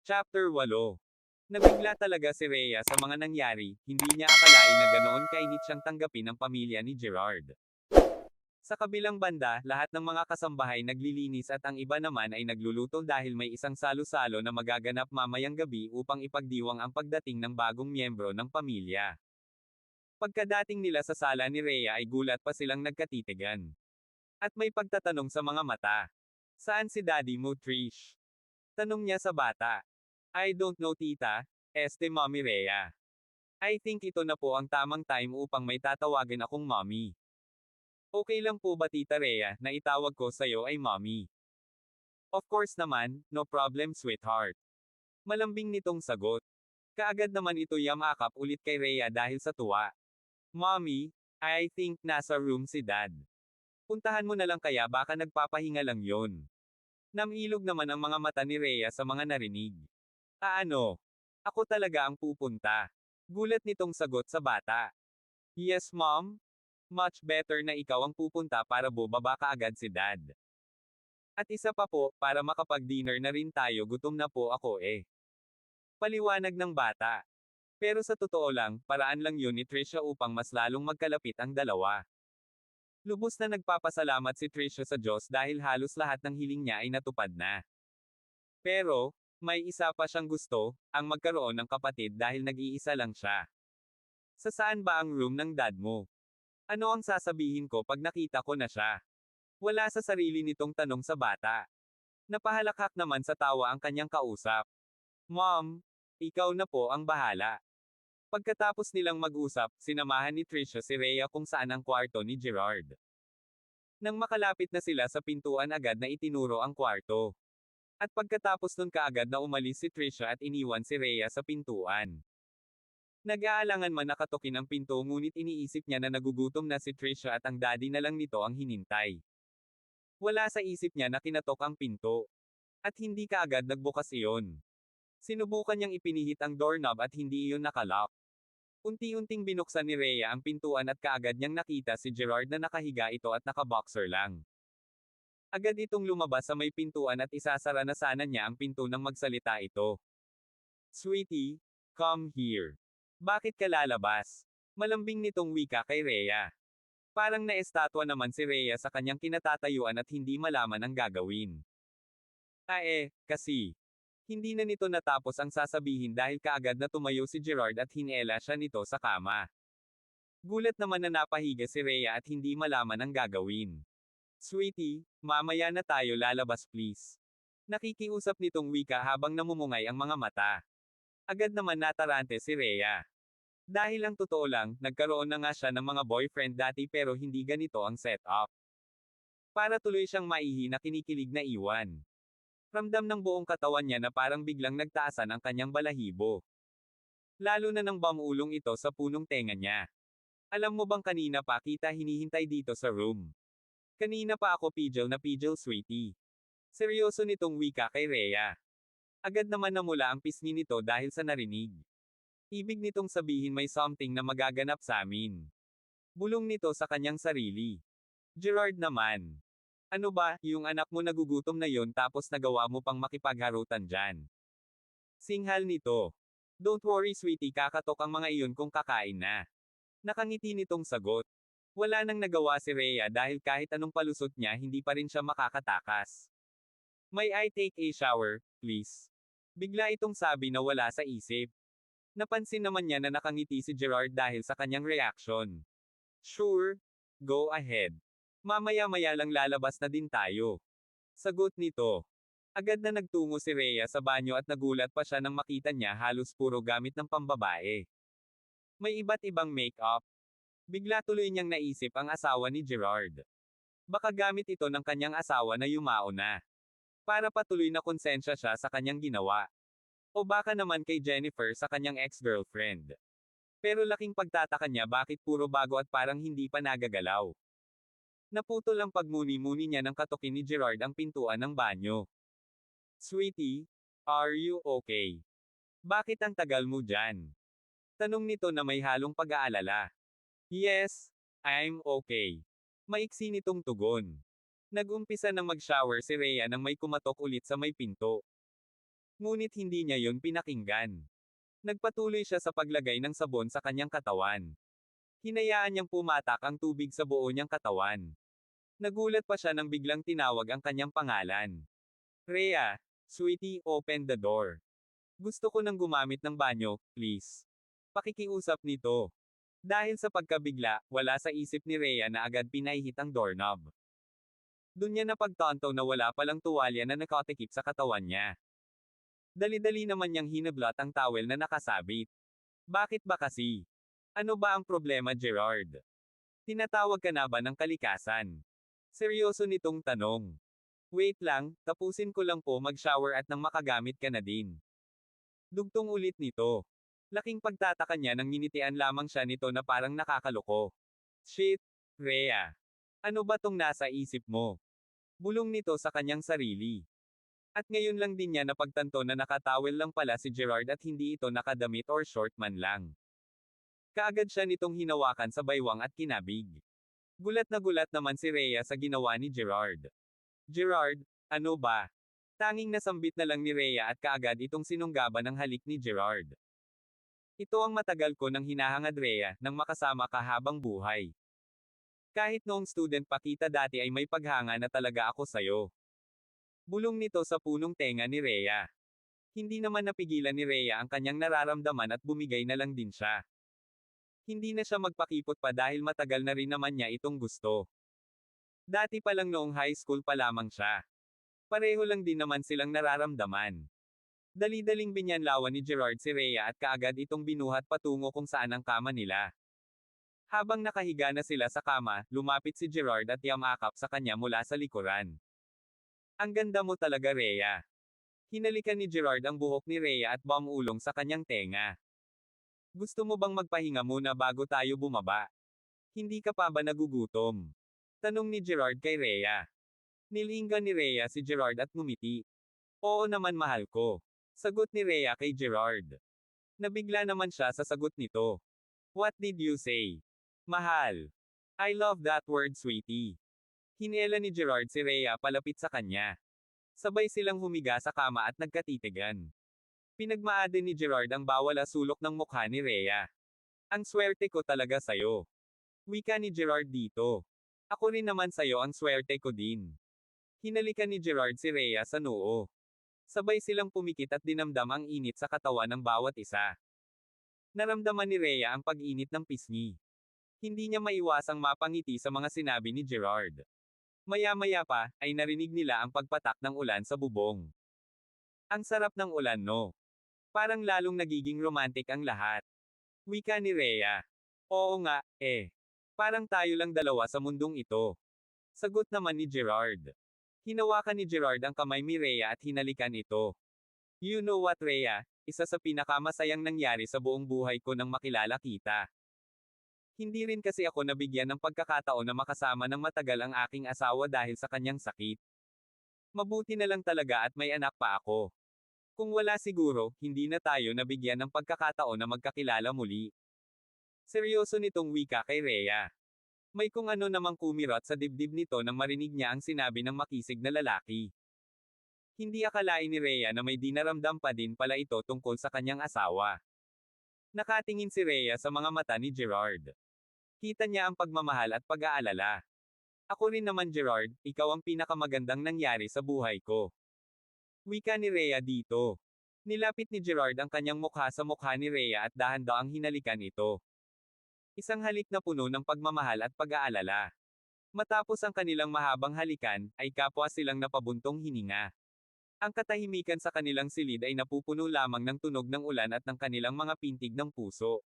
Chapter 8. Nabigla talaga si Rhea sa mga nangyari, hindi niya akalain na ganoon kainit siyang tanggapin ng pamilya ni Gerard. Sa kabilang banda, lahat ng mga kasambahay naglilinis at ang iba naman ay nagluluto dahil may isang salo-salo na magaganap mamayang gabi upang ipagdiwang ang pagdating ng bagong miyembro ng pamilya. Pagkadating nila sa sala ni Rhea ay gulat pa silang nagkatitigan. At may pagtatanong sa mga mata. Saan si Daddy mo, Trish? Tanong niya sa bata. I don't know tita, Mommy Rhea. I think ito na po ang tamang time upang may tatawagin akong mommy. Okay lang po ba tita Rhea, na itawag ko sa'yo ay mommy? Of course naman, no problem sweetheart. Malambing nitong sagot. Kaagad naman ito yamakap ulit kay Rhea dahil sa tuwa. Mommy, I think nasa room si dad. Puntahan mo na lang kaya baka nagpapahinga lang yon. Namilog naman ang mga mata ni Rhea sa mga narinig. Ano? Ako talaga ang pupunta. Gulat nitong sagot sa bata. Yes mom? Much better na ikaw ang pupunta para bubaba kaagad si dad. At isa pa po, para makapag-dinner na rin tayo gutom na po ako eh. Paliwanag ng bata. Pero sa totoo lang, paraan lang yun ni Trisha upang mas lalong magkalapit ang dalawa. Lubos na nagpapasalamat si Trisha sa Diyos dahil halos lahat ng hiling niya ay natupad na. Pero, may isa pa siyang gusto, ang magkaroon ng kapatid dahil nag-iisa lang siya. Sa saan ba ang room ng dad mo? Ano ang sasabihin ko pag nakita ko na siya? Wala sa sarili nitong tanong sa bata. Napahalakhak naman sa tawa ang kanyang kausap. Mom, ikaw na po ang bahala. Pagkatapos nilang mag-usap, sinamahan ni Trisha si Rhea kung saan ang kwarto ni Gerard. Nang makalapit na sila sa pintuan agad na itinuro ang kwarto. At pagkatapos nun kaagad na umalis si Trisha at iniwan si Rhea sa pintuan. Nag-aalangan man nakatukin ang pinto ngunit iniisip niya na nagugutom na si Trisha at ang daddy na lang nito ang hinintay. Wala sa isip niya na kinatok ang pinto. At hindi kaagad nagbukas iyon. Sinubukan niyang ipinihit ang doorknob at hindi iyon nakalock. Unti-unting binuksan ni Rhea ang pintuan at kaagad niyang nakita si Gerard na nakahiga ito at nakaboxer lang. Agad itong lumabas sa may pintuan at isasara na sana niya ang pinto nang magsalita ito. Sweetie, come here. Bakit ka lalabas? Malambing nitong wika kay Rhea. Parang naestatwa naman si Rhea sa kanyang kinatatayuan at hindi malaman ang gagawin. Kasi. Hindi na nito natapos ang sasabihin dahil kaagad na tumayo si Gerard at hinela siya nito sa kama. Gulat naman na napahiga si Rhea at hindi malaman ang gagawin. Sweetie, mamaya na tayo lalabas please. Nakikiusap nitong wika habang namumungay ang mga mata. Agad naman natarante si Rhea. Dahil ang totoo lang, nagkaroon na nga siya ng mga boyfriend dati pero hindi ganito ang setup. Para tuloy siyang maihi na kinikilig na iwan. Ramdam ng buong katawan niya na parang biglang nagtaasan ang kanyang balahibo. Lalo na nang bamulong ito sa punong tenga niya. Alam mo bang kanina pa kita hinihintay dito sa room? Kanina pa ako pijel na pijel sweetie. Seryoso nitong wika kay Rhea. Agad naman namula ang pisngi nito dahil sa narinig. Ibig nitong sabihin may something na magaganap sa amin. Bulong nito sa kanyang sarili. Gerard naman. Ano ba, yung anak mo nagugutom na yon tapos nagawa mo pang makipagharutan dyan. Singhal nito. Don't worry sweetie kakatok ang mga iyon kung kakain na. Nakangiti nitong sagot. Wala nang nagawa si Rhea dahil kahit anong palusot niya hindi pa rin siya makakatakas. May I take a shower, please? Bigla itong sabi na wala sa isip. Napansin naman niya na nakangiti si Gerard dahil sa kanyang reaction. Sure, go ahead. Mamaya-maya lang lalabas na din tayo. Sagot nito. Agad na nagtungo si Rhea sa banyo at nagulat pa siya nang makita niya halos puro gamit ng pambabae. May iba't ibang make-up. Bigla tuloy niyang naisip ang asawa ni Gerard. Baka gamit ito ng kanyang asawa na yumao na. Para patuloy na konsensya siya sa kanyang ginawa. O baka naman kay Jennifer sa kanyang ex-girlfriend. Pero laking pagtataka niya bakit puro bago at parang hindi pa nagagalaw. Naputol ang pagmuni-muni niya nang katukin ni Gerard ang pintuan ng banyo. Sweetie, are you okay? Bakit ang tagal mo dyan? Tanong nito na may halong pag-aalala. Yes, I'm okay. Maiksi nitong tugon. Nag-umpisa nang mag-shower si Rhea nang may kumatok ulit sa may pinto. Ngunit hindi niya yun pinakinggan. Nagpatuloy siya sa paglagay ng sabon sa kanyang katawan. Hinayaan niyang pumatak ang tubig sa buo niyang katawan. Nagulat pa siya nang biglang tinawag ang kanyang pangalan. Rhea, sweetie, open the door. Gusto ko nang gumamit ng banyo, please. Pakikiusap nito. Dahil sa pagkabigla, wala sa isip ni Rhea na agad pinahihit ang doorknob. Doon niya napagtanto na wala palang tuwalya na nakatikip sa katawan niya. Dali-dali naman niyang hinablot ang towel na nakasabit. Bakit ba kasi? Ano ba ang problema, Gerard? Tinatawag ka na ba ng kalikasan? Seryoso nitong tanong. Wait lang, tapusin ko lang po mag-shower at nang makagamit ka na din. Dugtong ulit nito. Laking pagtataka niya nang nginitian lamang siya nito na parang nakakaloko. Shit, Rhea. Ano ba tong nasa isip mo? Bulong nito sa kanyang sarili. At ngayon lang din niya napagtanto na nakatawel lang pala si Gerard at hindi ito nakadamit or short man lang. Kaagad siya nitong hinawakan sa baywang at kinabig. Gulat naman si Rhea sa ginawa ni Gerard. Gerard, ano ba? Tanging nasambit na lang ni Rhea at kaagad itong sinunggaban ng halik ni Gerard. Ito ang matagal ko nang hinahangad, Rhea, nang makasama ka habang buhay. Kahit noong student pa kita dati ay may paghanga na talaga ako sayo. Bulong nito sa punong tenga ni Rhea. Hindi naman napigilan ni Rhea ang kanyang nararamdaman at bumigay na lang din siya. Hindi na siya magpakipot pa dahil matagal na rin naman niya itong gusto. Dati pa lang noong high school pa lamang siya. Pareho lang din naman silang nararamdaman. Dali-daling binyanlawan ni Gerard si Rhea at kaagad itong binuhat patungo kung saan ang kama nila. Habang nakahiga na sila sa kama, lumapit si Gerard at yamakap sa kanya mula sa likuran. Ang ganda mo talaga, Rhea. Hinalikan ni Gerard ang buhok ni Rhea at bumulong sa kanyang tenga. Gusto mo bang magpahinga muna bago tayo bumaba? Hindi ka pa ba nagugutom? Tanong ni Gerard kay Rhea. Nilinggan ni Rhea si Gerard at ngumiti. Oo naman, mahal ko. Sagot ni Rhea kay Gerard. Nabigla naman siya sa sagot nito. What did you say? Mahal. I love that word, sweetie. Hinela ni Gerard si Rhea palapit sa kanya. Sabay silang humiga sa kama at nagkatitigan. Pinagmaade ni Gerard ang bawal sulok ng mukha ni Rhea. Ang swerte ko talaga sayo. Wika ni Gerard dito. Ako rin naman sayo ang swerte ko din. Hinalikan ni Gerard si Rhea sa noo. Sabay silang pumikit at dinamdam ang init sa katawan ng bawat isa. Naramdaman ni Rhea ang pag-init ng pisngi. Hindi niya maiwasang mapangiti sa mga sinabi ni Gerard. Maya-maya pa, ay narinig nila ang pagpatak ng ulan sa bubong. Ang sarap ng ulan, no? Parang lalong nagiging romantic ang lahat. Wika ni Rhea. Oo nga, parang tayo lang dalawa sa mundong ito. Sagot naman ni Gerard. Hinawakan ni Gerard ang kamay ni Rhea at hinalikan ito. You know what, Rhea? Isa sa pinakamasayang nangyari sa buong buhay ko nang makilala kita. Hindi rin kasi ako nabigyan ng pagkakataon na makasama ng matagal ang aking asawa dahil sa kanyang sakit. Mabuti na lang talaga at may anak pa ako. Kung wala siguro, hindi na tayo nabigyan ng pagkakataon na magkakilala muli. Seryoso nitong wika kay Rhea. May kung ano namang kumirot sa dibdib nito nang marinig niya ang sinabi ng makisig na lalaki. Hindi akalain ni Rhea na may dinaramdam pa din pala ito tungkol sa kanyang asawa. Nakatingin si Rhea sa mga mata ni Gerard. Kita niya ang pagmamahal at pag-aalala. Ako rin naman, Gerard, ikaw ang pinakamagandang nangyari sa buhay ko. Wika ni Rhea dito. Nilapit ni Gerard ang kanyang mukha sa mukha ni Rhea at dahan-dahang hinalikan ito. Isang halik na puno ng pagmamahal at pag-aalala. Matapos ang kanilang mahabang halikan, ay kapwa silang napabuntong hininga. Ang katahimikan sa kanilang silid ay napupuno lamang ng tunog ng ulan at ng kanilang mga pintig ng puso.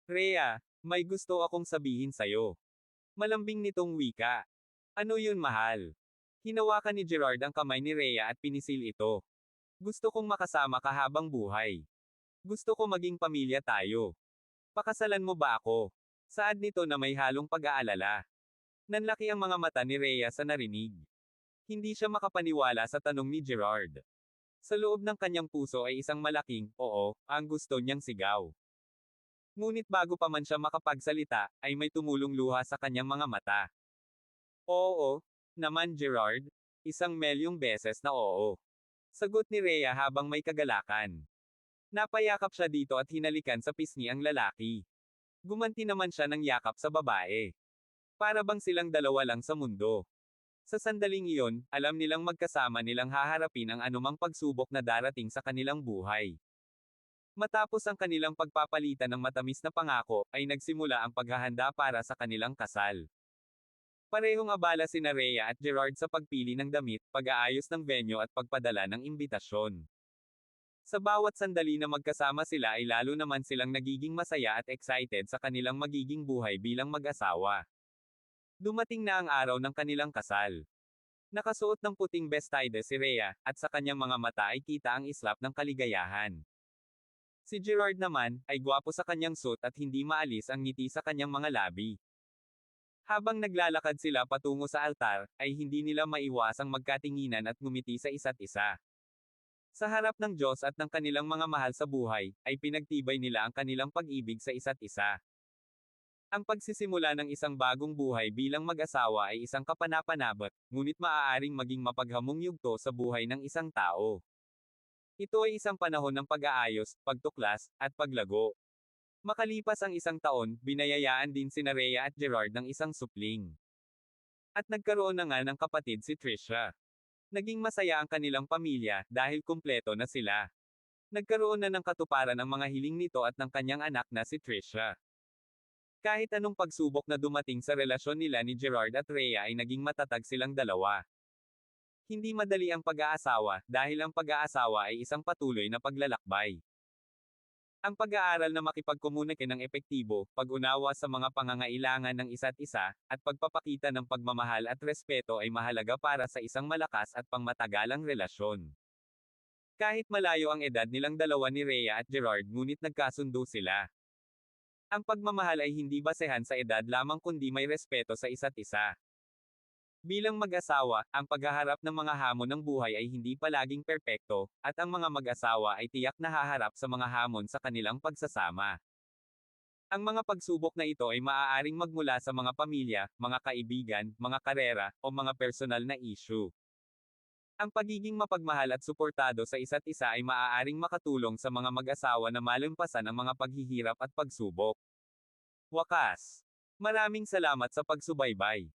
Rhea, may gusto akong sabihin sayo. Malambing nitong wika. Ano yun, mahal? Hinawakan ni Gerard ang kamay ni Rhea at pinisil ito. Gusto kong makasama ka habang buhay. Gusto ko maging pamilya tayo. Pakasalan mo ba ako? Saad nito na may halong pag-aalala. Nanlaki ang mga mata ni Rhea sa narinig. Hindi siya makapaniwala sa tanong ni Gerard. Sa loob ng kanyang puso ay isang malaking, oo, ang gusto niyang sigaw. Ngunit bago pa man siya makapagsalita, ay may tumulong luha sa kanyang mga mata. Oo, naman Gerard, 1,000,000 beses na oo. Sagot ni Rhea habang may kagalakan. Napayakap siya dito at hinalikan sa pisngi ang lalaki. Gumanti naman siya ng yakap sa babae. Para bang silang dalawa lang sa mundo. Sa sandaling iyon, alam nilang magkasama nilang haharapin ang anumang pagsubok na darating sa kanilang buhay. Matapos ang kanilang pagpapalitan ng matamis na pangako, ay nagsimula ang paghahanda para sa kanilang kasal. Parehong abala sina Rhea at Gerard sa pagpili ng damit, pag-aayos ng venue at pagpadala ng imbitasyon. Sa bawat sandali na magkasama sila ay lalo naman silang nagiging masaya at excited sa kanilang magiging buhay bilang mag-asawa. Dumating na ang araw ng kanilang kasal. Nakasuot ng puting bestide si Rhea, at sa kanyang mga mata ay kita ang islap ng kaligayahan. Si Gerard naman, ay gwapo sa kanyang suit at hindi maalis ang ngiti sa kanyang mga labi. Habang naglalakad sila patungo sa altar, ay hindi nila maiwasang magkatinginan at ngumiti sa isa't isa. Sa harap ng Diyos at ng kanilang mga mahal sa buhay, ay pinagtibay nila ang kanilang pag-ibig sa isa't isa. Ang pagsisimula ng isang bagong buhay bilang mag-asawa ay isang kapanapanabik, ngunit maaaring maging mapaghamong yugto sa buhay ng isang tao. Ito ay isang panahon ng pag-aayos, pagtuklas, at paglago. Makalipas ang isang taon, binayayaan din sina Rhea at Gerard ng isang supling. At nagkaroon na nga ng kapatid si Trisha. Naging masaya ang kanilang pamilya, dahil kumpleto na sila. Nagkaroon na ng katuparan ang mga hiling nito at ng kanyang anak na si Trisha. Kahit anong pagsubok na dumating sa relasyon nila ni Gerard at Rhea ay naging matatag silang dalawa. Hindi madali ang pag-aasawa, dahil ang pag-aasawa ay isang patuloy na paglalakbay. Ang pag-aaral na makipagkomunike ng epektibo, pag-unawa sa mga pangangailangan ng isa't isa, at pagpapakita ng pagmamahal at respeto ay mahalaga para sa isang malakas at pangmatagalang relasyon. Kahit malayo ang edad nilang dalawa ni Rhea at Gerard ngunit nagkasundo sila. Ang pagmamahal ay hindi basehan sa edad lamang kundi may respeto sa isa't isa. Bilang mag-asawa, ang paghaharap ng mga hamon ng buhay ay hindi palaging perpekto, at ang mga mag-asawa ay tiyak na haharap sa mga hamon sa kanilang pagsasama. Ang mga pagsubok na ito ay maaaring magmula sa mga pamilya, mga kaibigan, mga karera, o mga personal na issue. Ang pagiging mapagmahal at suportado sa isa't isa ay maaaring makatulong sa mga mag-asawa na malampasan ang mga paghihirap at pagsubok. Wakas. Maraming salamat sa pagsubaybay.